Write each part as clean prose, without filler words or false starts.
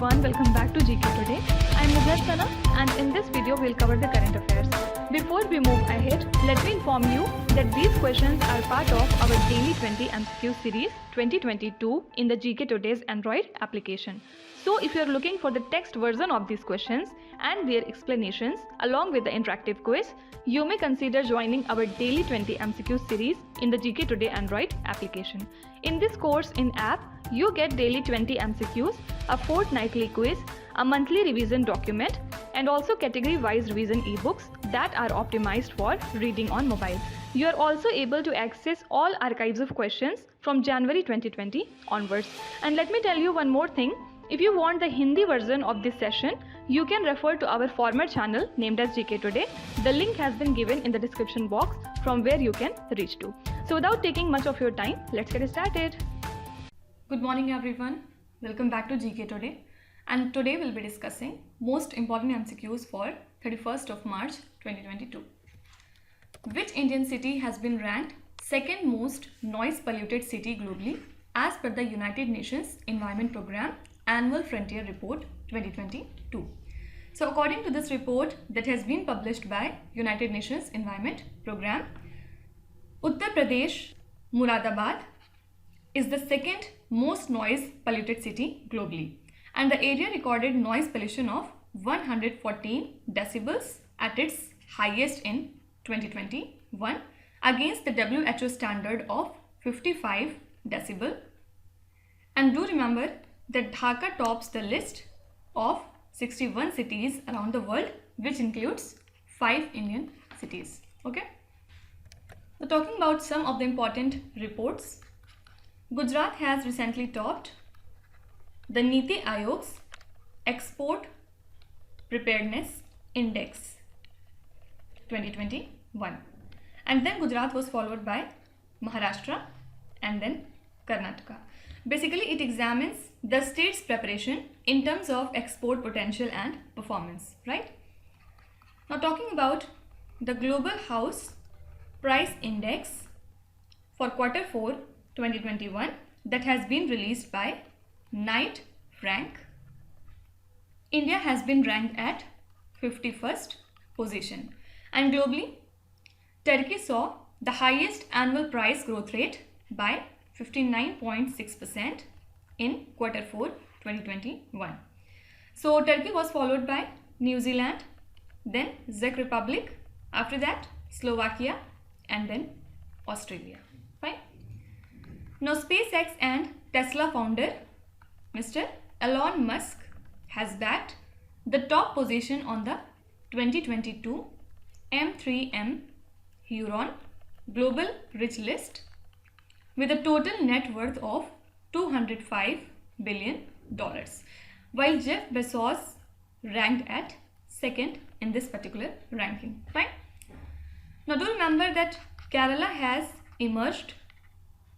everyone, welcome back to GK Today. I am Sana and in this video we'll cover the current affairs. Before we move ahead, let me inform you that these questions are part of our Daily 20 MCQ series 2022 in the GK Today's Android application. So if you are looking for the text version of these questions and their explanations along with the interactive quiz, you may consider joining our Daily 20 MCQ series in the GK Today Android application. In this course in app, you get daily 20 MCQs, a fortnightly quiz, a monthly revision document, and also category-wise revision e-books that are optimized for reading on mobile. You are also able to access all archives of questions from January 2020 onwards. And let me tell you one more thing. If you want the Hindi version of this session, you can refer to our former channel named as GK Today. The link has been given in the description box from where you can reach to. So without taking much of your time, let's get started. Good morning everyone. Welcome back to GK Today. And today we'll be discussing most important MCQs for 31st of March 2022. Which Indian city has been ranked second most noise polluted city globally as per the United Nations Environment Programme Annual Frontier Report 2022. So according to this report that has been published by United Nations Environment Programme, Uttar Pradesh, Muradabad is the second most noise polluted city globally, and the area recorded noise pollution of 114 decibels at its highest in 2021 against the WHO standard of 55 decibel. And do remember that Dhaka tops the list of 61 cities around the world, which includes 5 Indian cities. Okay. So talking about some of the important reports, Gujarat has recently topped the Niti Aayog's Export Preparedness Index 2021, and then Gujarat was followed by Maharashtra and then Karnataka. Basically, it examines the state's preparation in terms of export potential and performance, right? Now talking about the Global House Price Index for quarter 4 2021 that has been released by Knight Frank, India has been ranked at 51st position, and globally Turkey saw the highest annual price growth rate by 59.6% in quarter 4 2021. So Turkey was followed by New Zealand, then Czech Republic, after that Slovakia, and then Australia. Fine. Now SpaceX and Tesla founder Mr. Elon Musk has bagged the top position on the 2022 M3M Huron Global Rich List with a total net worth of $205 billion, while Jeff Bezos ranked at second in this particular ranking. Fine. Now do remember that Kerala has emerged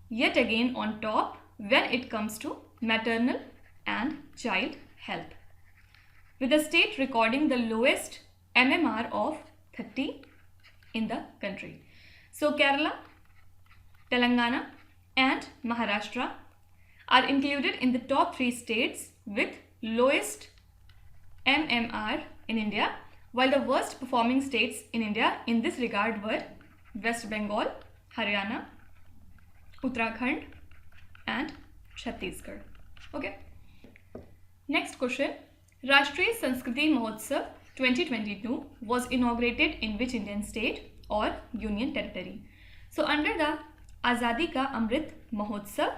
yet again on top when it comes to maternal and child health, with the state recording the lowest MMR of 30 in the country. So Kerala, Telangana and Maharashtra are included in the top 3 states with lowest MMR in India, while the worst performing states in India in this regard were West Bengal, Haryana, Uttarakhand and Chhattisgarh. Okay. Next question. Rashtriya Sanskriti Mahotsav 2022 was inaugurated in which Indian state or union territory? So under the Azadi Ka Amrit Mahotsav,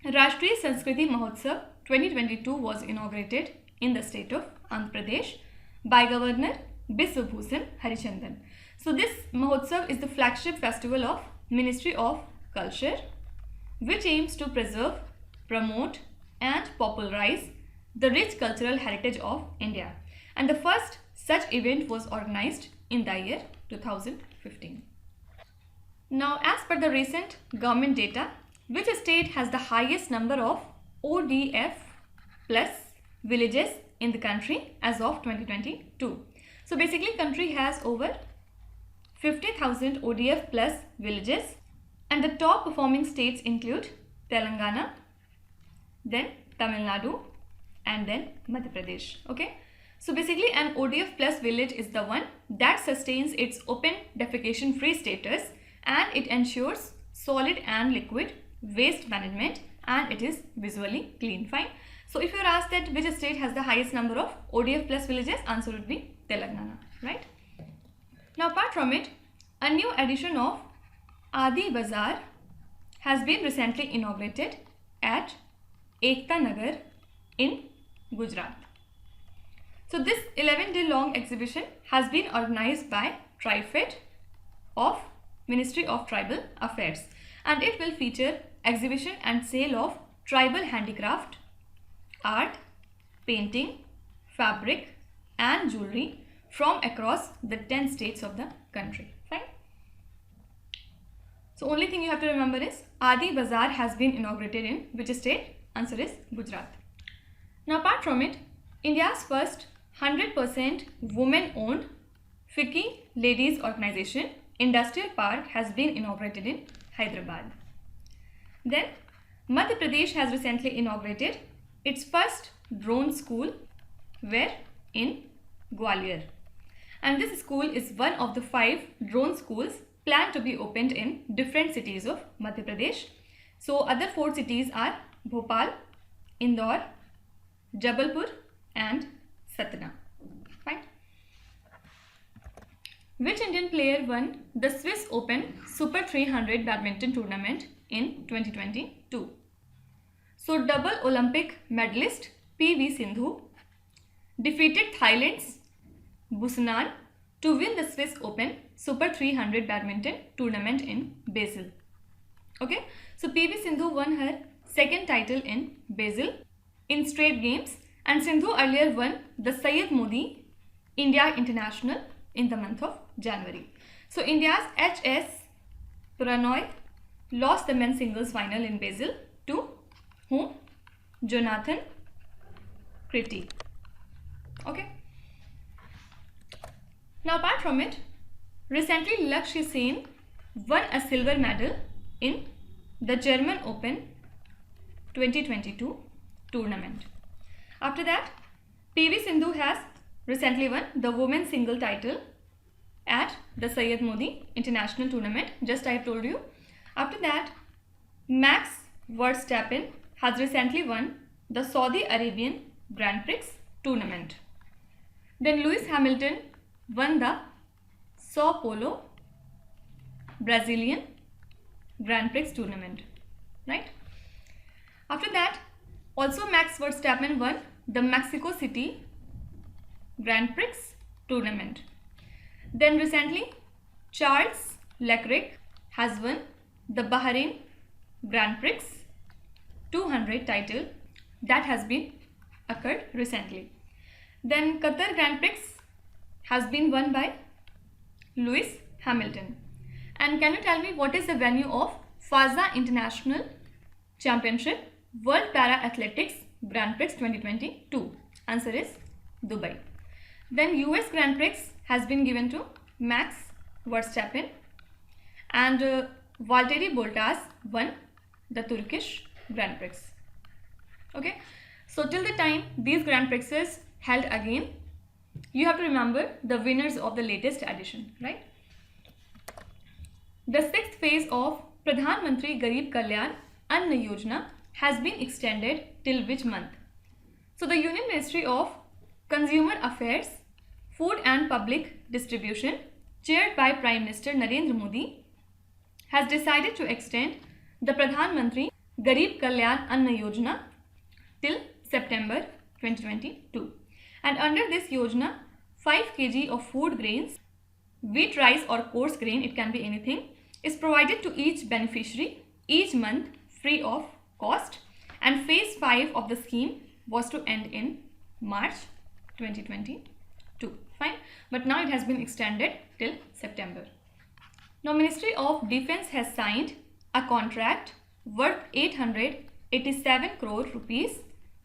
Rashtriya Sanskriti Mahotsav 2022 was inaugurated in the state of Andhra Pradesh by Governor Biswabhushan Harichandan. So this Mahotsav is the flagship festival of Ministry of Culture, which aims to preserve, promote and popularize the rich cultural heritage of India. And the first such event was organized in the year 2015. Now, as per the recent government data, which state has the highest number of ODF plus villages in the country as of 2022? So basically country has over 50,000 ODF plus villages, and the top performing states include Telangana, then Tamil Nadu and then Madhya Pradesh. Okay. So basically an ODF plus village is the one that sustains its open defecation free status and it ensures solid and liquid waste management and it is visually clean. Fine. So if you are asked that which state has the highest number of ODF plus villages, answer would be Telangana, right? Now apart from it, a new edition of Adi Bazaar has been recently inaugurated at Ekta Nagar in Gujarat. So this 11-day long exhibition has been organized by TriFed of Ministry of Tribal Affairs and it will feature exhibition and sale of tribal handicraft, art, painting, fabric and jewelry from across the 10 states of the country. Fine. So only thing you have to remember is Adi Bazaar has been inaugurated in which state? Answer is Gujarat. Now apart from it, India's first 100% women-owned FICCI Ladies Organization Industrial Park has been inaugurated in Hyderabad. Then Madhya Pradesh has recently inaugurated its first drone school where in Gwalior. And this school is one of the 5 drone schools planned to be opened in different cities of Madhya Pradesh. So other 4 cities are Bhopal, Indore, Jabalpur and Satna. Fine. Which Indian player won the Swiss Open Super 300 badminton tournament in 2022? So double Olympic medalist PV Sindhu defeated Thailand's Busanan to win the Swiss Open Super 300 badminton tournament in Basel. Okay, so PV Sindhu won her second title in Basel in straight games and Sindhu earlier won the Syed Modi India International in the month of January. So India's HS Pranoy lost the men's singles final in Basel to whom? Jonathan Kriti. Okay. Now apart from it, recently Lakshya Sen won a silver medal in the German Open 2022 tournament. After that, PV Sindhu has recently won the women's single title at the Syed Modi International Tournament, just I have told you. After that, Max Verstappen has recently won the Saudi Arabian Grand Prix tournament. Then Lewis Hamilton won the Sao Paulo Brazilian Grand Prix tournament, right? After that, also Max Verstappen won the Mexico City Grand Prix tournament. Then recently, Charles Leclerc has won the Bahrain Grand Prix 200 title that has been occurred recently. Then Qatar Grand Prix has been won by Lewis Hamilton. And can you tell me what is the venue of FASA International Championship World Para Athletics Grand Prix 2022? Answer is Dubai. Then US Grand Prix has been given to Max Verstappen and Valtteri Bottas won the Turkish Grand Prix. Okay, so till the time these Grand Prixes held again, you have to remember the winners of the latest edition, right? The 6th phase of Pradhan Mantri Garib Kalyan Anna Yojana has been extended till which month? So the Union Ministry of Consumer Affairs, Food and Public Distribution, chaired by Prime Minister Narendra Modi, has decided to extend the Pradhan Mantri Garib Kalyan Anna Yojana till September 2022. And under this Yojana, 5 kg of food grains, wheat, rice or coarse grain, it can be anything, is provided to each beneficiary each month free of cost, and phase 5 of the scheme was to end in March 2022. Fine, but now it has been extended till September. Now Ministry of Defence has signed a contract worth 887 crore rupees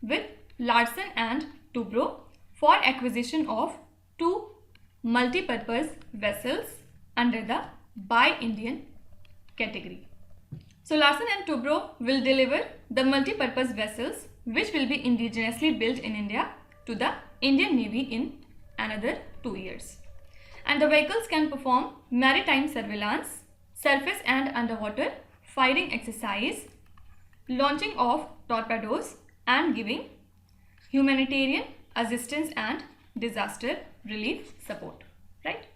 with Larsen and Toubro for acquisition of 2 multi-purpose vessels under the Buy Indian category. So Larsen and Toubro will deliver the multi-purpose vessels which will be indigenously built in India to the Indian Navy in another 2 years. And the vehicles can perform maritime surveillance, surface and underwater firing exercise, launching of torpedoes and giving humanitarian assistance and disaster relief support, right?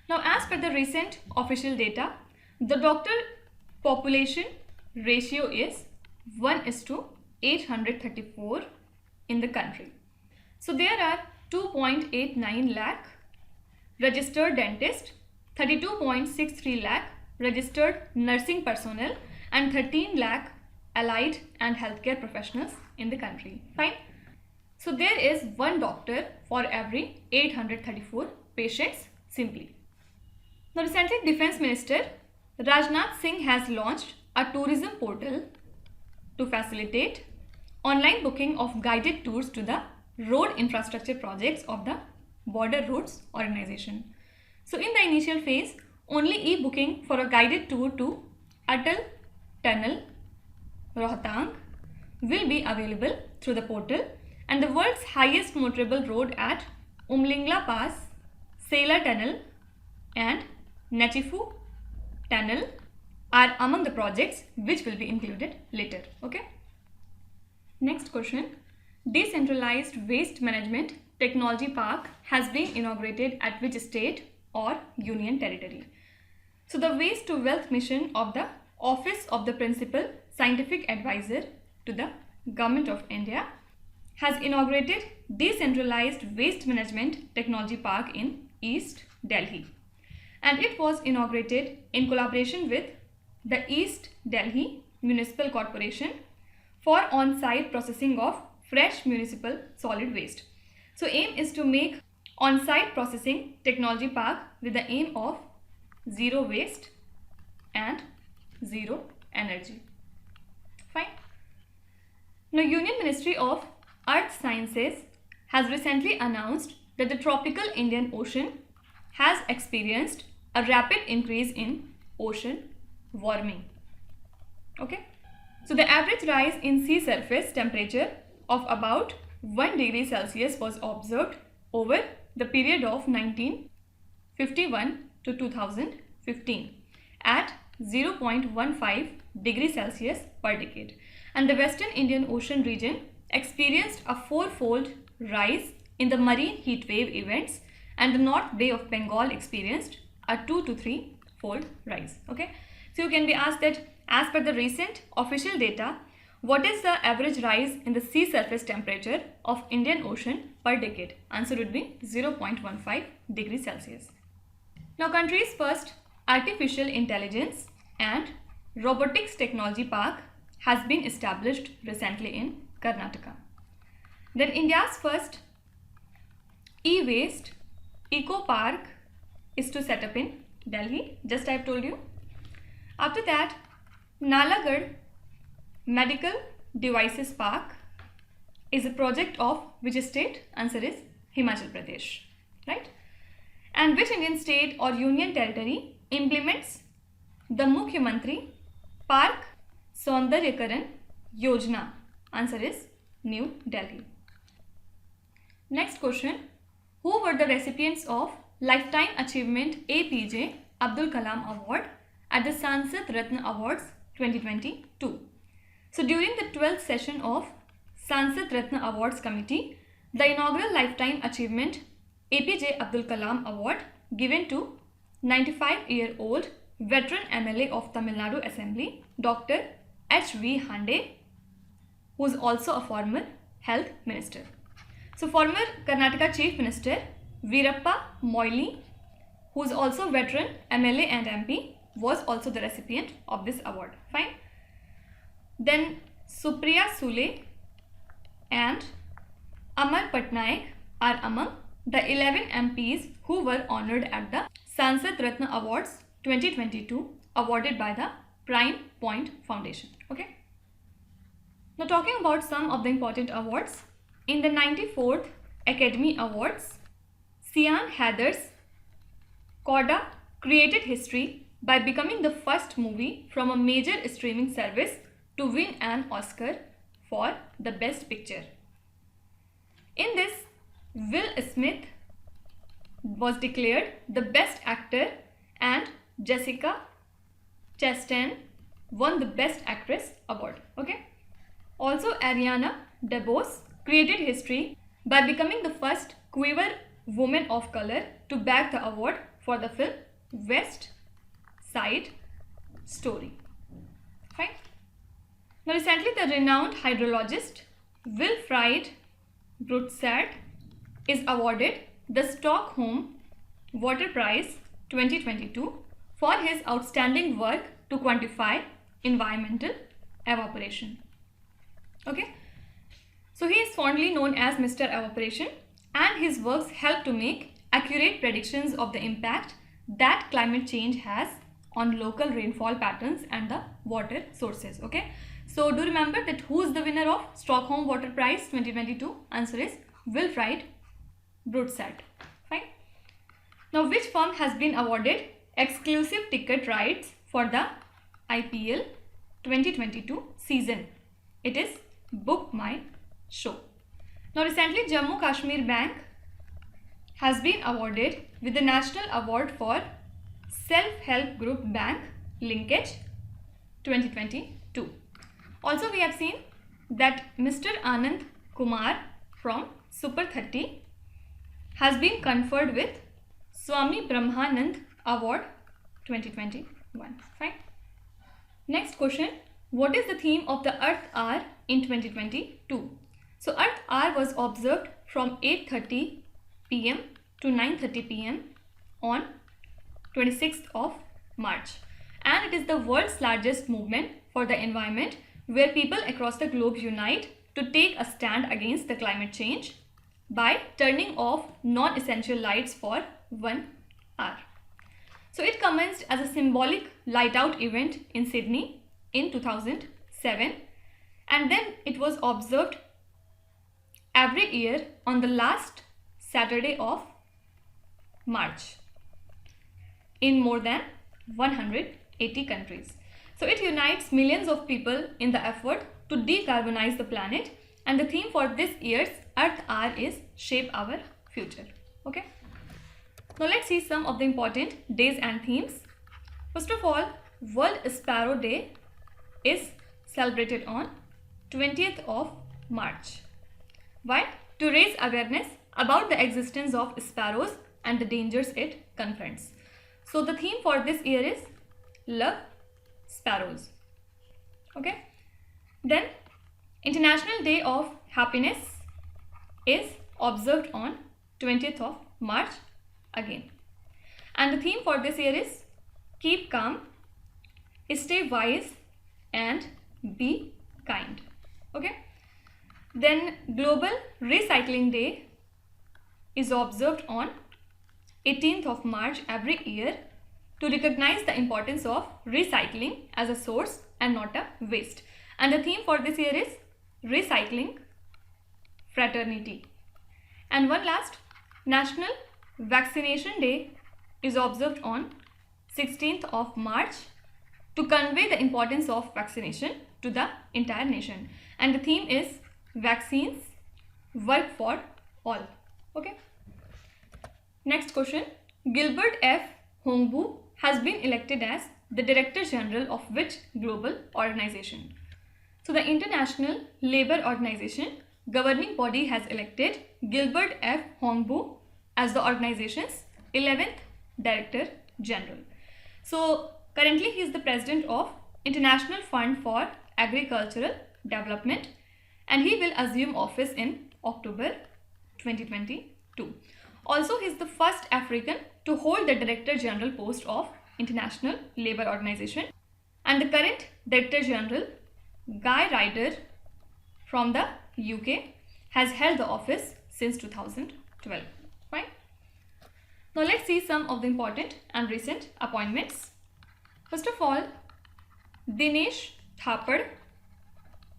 Now, as per the recent official data, the doctor population ratio is 1:834 in the country. So there are 2.89 lakh registered dentists, 32.63 lakh registered nursing personnel and 13 lakh allied and healthcare professionals in the country. Fine. So there is one doctor for every 834 patients simply. Now recently Defense Minister Rajnath Singh has launched a tourism portal to facilitate online booking of guided tours to the road infrastructure projects of the Border Roads Organization. So in the initial phase, only e-booking for a guided tour to Atal Tunnel, Rohtang will be available through the portal, and the world's highest motorable road at Umlingla Pass, Sailor Tunnel and Nachifu Tunnel are among the projects which will be included later. Okay. Next question. Decentralized Waste Management Technology Park has been inaugurated at which state or union territory? So the Waste to Wealth mission of the Office of the Principal Scientific Advisor to the Government of India has inaugurated Decentralized Waste Management Technology Park in East Delhi, and it was inaugurated in collaboration with the East Delhi Municipal Corporation for on-site processing of fresh municipal solid waste. So aim is to make on-site processing technology park with the aim of zero waste and zero energy. Fine. Now Union Ministry of Earth Sciences has recently announced that the tropical Indian Ocean has experienced a rapid increase in ocean warming. Okay. So the average rise in sea surface temperature of about 1 degree Celsius was observed over the period of 1951 to 2015 at 0.15 degrees Celsius per decade, and the Western Indian Ocean region experienced a fourfold rise in the marine heat wave events, and the North Bay of Bengal experienced a 2 to 3 fold rise. Okay, so you can be asked that as per the recent official data, what is the average rise in the sea surface temperature of Indian Ocean per decade? Answer would be 0.15 degrees Celsius. Now country's first artificial intelligence and robotics technology park has been established recently in Karnataka. Then India's first e-waste eco park is to set up in Delhi, just I have told you. After that, Nalagarh Medical Devices Park is a project of which state? Answer is Himachal Pradesh, right? And which Indian state or union territory implements the Mantri Park Saundaryakaran Yojana? Answer is New Delhi. Next question. Who were the recipients of Lifetime Achievement APJ Abdul Kalam Award at the Sansad Ratna Awards 2022? So during the 12th session of Sansad Ratna Awards Committee, the inaugural Lifetime Achievement APJ Abdul Kalam Award given to 95-year-old veteran MLA of Tamil Nadu Assembly, Dr. H.V. Hande, who is also a former health minister. So former Karnataka Chief Minister Veerappa Moily, who is also veteran MLA and MP, was also the recipient of this award. Fine. Then Supriya Sule and Amar Patnaik are among the 11 MPs who were honored at the Sansad Ratna Awards 2022 awarded by the Prime Point Foundation. Okay. Now talking about some of the important awards. In the 94th Academy Awards, Sian Heathers Coda created history by becoming the first movie from a major streaming service to win an Oscar for the Best Picture. In this, Will Smith was declared the Best Actor and Jessica Chastain won the Best Actress award. Okay. Also, Ariana DeBose created history by becoming the first queer woman of color to bag the award for the film West Side Story. Fine. Now, recently, the renowned hydrologist Wilfried Brutsat is awarded the Stockholm Water Prize 2022 for his outstanding work to quantify environmental evaporation. Okay, so he is fondly known as Mr. Evaporation, and his works help to make accurate predictions of the impact that climate change has on local rainfall patterns and the water sources. Okay, so do remember that who is the winner of Stockholm Water Prize 2022? Answer is Wilfried Brutsat. Fine. Now, which firm has been awarded exclusive ticket rights for the IPL 2022 season? It is Book My Show. Now, recently, Jammu Kashmir Bank has been awarded with the National Award for Self-Help Group Bank Linkage 2022. Also, we have seen that Mr. Anand Kumar from Super 30 has been conferred with Swami Brahmanand Award 2021. Fine. Next question. What is the theme of the Earth Hour in 2022? So, Earth Hour was observed from 8:30 p.m. to 9:30 p.m. on 26th of March. And it is the world's largest movement for the environment where people across the globe unite to take a stand against the climate change by turning off non-essential lights for 1 hour. So, it commenced as a symbolic light out event in Sydney in 2007, and then it was observed every year on the last Saturday of March in more than 180 countries. So, it unites millions of people in the effort to decarbonize the planet, and the theme for this year's Earth Hour is Shape Our Future. Okay. Now, let's see some of the important days and themes. First of all, World Sparrow Day is celebrated on 20th of March. Why? To raise awareness about the existence of sparrows and the dangers it confronts. So, the theme for this year is Love Sparrows. Okay. Then, International Day of Happiness is observed on 20th of March again. And the theme for this year is Keep Calm, Stay Wise and Be Kind. Okay. Then Global Recycling Day is observed on 18th of March every year to recognize the importance of recycling as a source and not a waste. And the theme for this year is Recycling Fraternity. And one last, National Vaccination Day is observed on 16th of March to convey the importance of vaccination to the entire nation. And the theme is Vaccines Work for All. Okay. Next question. Gilbert F. Houngbo has been elected as the Director General of which global organization? So, the International Labour Organization governing body has elected Gilbert F. Houngbo as the organization's 11th Director General. So, currently he is the President of International Fund for Agricultural Development, and he will assume office in October 2022. Also, he is the first African to hold the Director General post of International Labour Organization, and the current Director General, Guy Ryder from the UK, has held the office since 2012. Fine. Now, let's see some of the important and recent appointments. First of all, Dinesh Thapar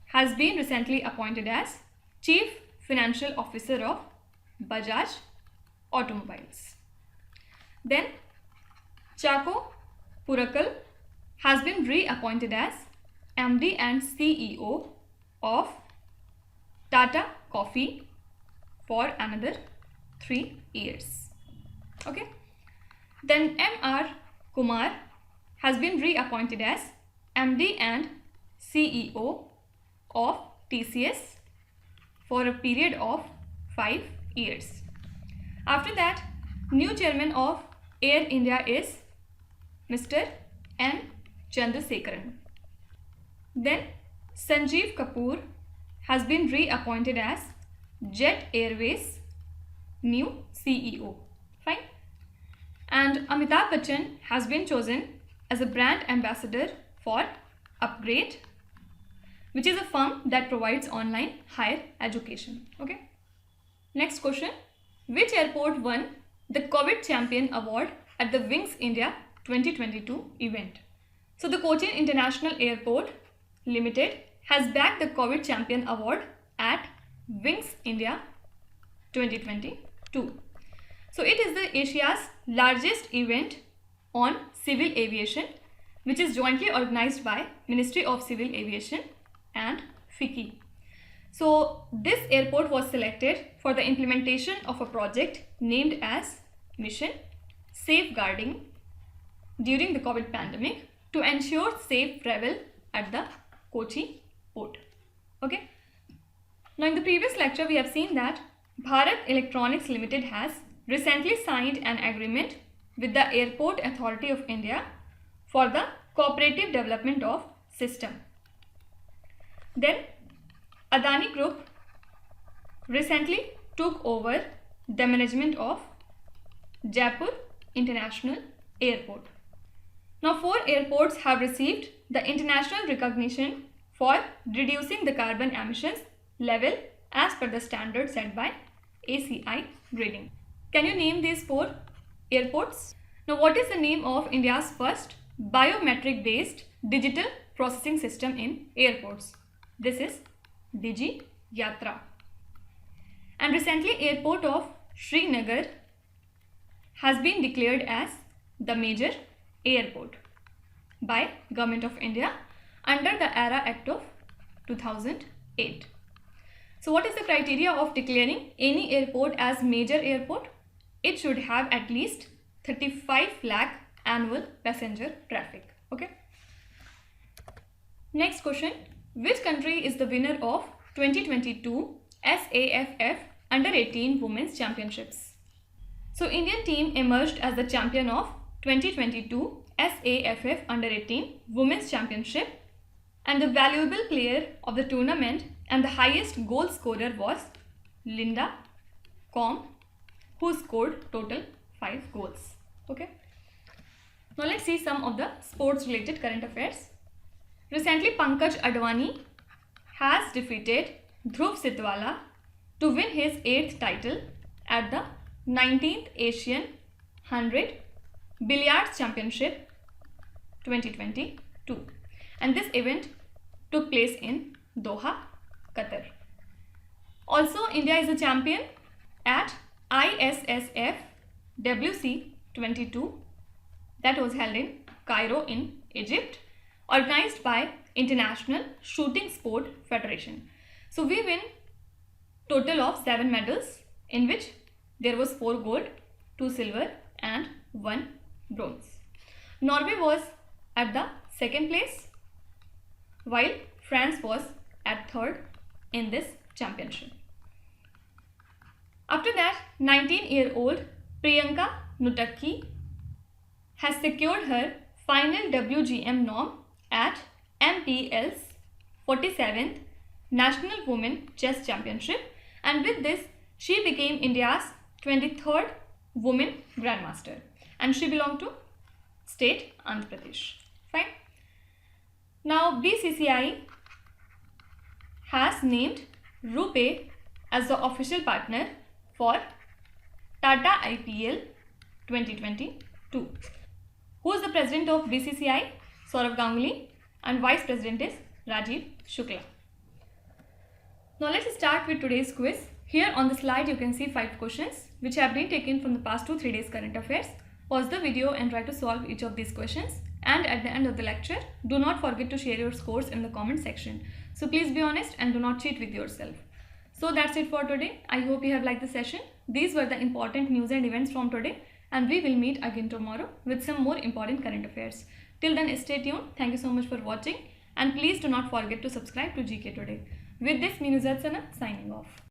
has been recently appointed as Chief Financial Officer of Bajaj Automobiles. Then, Chako Purakal has been reappointed as MD and CEO of Tata Coffee for another 3 years. Okay. Then M.R. Kumar has been reappointed as MD and CEO of TCS for a period of 5 years. After that, new chairman of Air India is Mr. N. Chandrasekaran. Then Sanjeev Kapoor has been reappointed as Jet Airways new CEO. Fine. And Amitabh Bachchan has been chosen as a brand ambassador for Upgrade, which is a firm that provides online higher education. Okay. Next question. Which airport won the COVID Champion Award at the Wings India 2022 event? So the Cochin International Airport Limited has bagged the COVID Champion Award at Wings India 2022. So it is the Asia's largest event on civil aviation, which is jointly organized by Ministry of Civil Aviation and FICCI. So this airport was selected for the implementation of a project named as Mission Safeguarding during the COVID pandemic to ensure safe travel at the Kochi port. Okay. Now in the previous lecture we have seen that Bharat Electronics Limited has recently signed an agreement with the Airport Authority of India for the cooperative development of system. Then Adani Group recently took over the management of Jaipur International Airport. Now 4 airports have received the international recognition for reducing the carbon emissions level as per the standard set by ACI grading. Can you name these 4 airports? Now what is the name of India's first biometric based digital processing system in airports? This is Digi Yatra. And recently airport of Srinagar has been declared as the major airport by Government of India under the AERA Act of 2008. So what is the criteria of declaring any airport as major airport? It should have at least 35 lakh annual passenger traffic. Okay. Next question. Which country is the winner of 2022 SAFF Under 18 Women's Championships? So Indian team emerged as the champion of 2022 SAFF Under 18 Women's Championship, and the valuable player of the tournament and the highest goal scorer was Linda Com, who scored total 5 goals. Okay. Now let's see some of the sports related current affairs. Recently Pankaj Advani has defeated Dhruv Sitwala to win his 8th title at the 19th Asian 100 Billiards Championship 2022, and this event took place in Doha, Qatar. Also India is a champion at ISSF WC 22 that was held in Cairo in Egypt, organized by International Shooting Sport Federation. So we win total of 7 medals, in which there was 4 gold, 2 silver and 1 bronze. Norway was at the 2nd place, while France was at 3rd in this championship. After that, 19-year-old Priyanka Nutakki has secured her final WGM norm at MPL's 47th National Women Chess Championship, and with this she became India's 23rd woman grandmaster, and she belonged to state Andhra Pradesh. Fine. Now BCCI has named RuPay as the official partner for Tata IPL 2022. Who is the president of BCCI? Saurav Ganguly, and vice president is Rajiv Shukla. Now let's start with today's quiz. Here on the slide you can see 5 questions which have been taken from the past 2-3 days current affairs. Pause the video and try to solve each of these questions, and at the end of the lecture do not forget to share your scores in the comment section. So please be honest and do not cheat with yourself. So that's it for today. I hope you have liked the session. These were the important news and events from today, and we will meet again tomorrow with some more important current affairs. Till then, stay tuned. Thank you so much for watching, and please do not forget to subscribe to GK Today. With this, me Nuzat Sana signing off.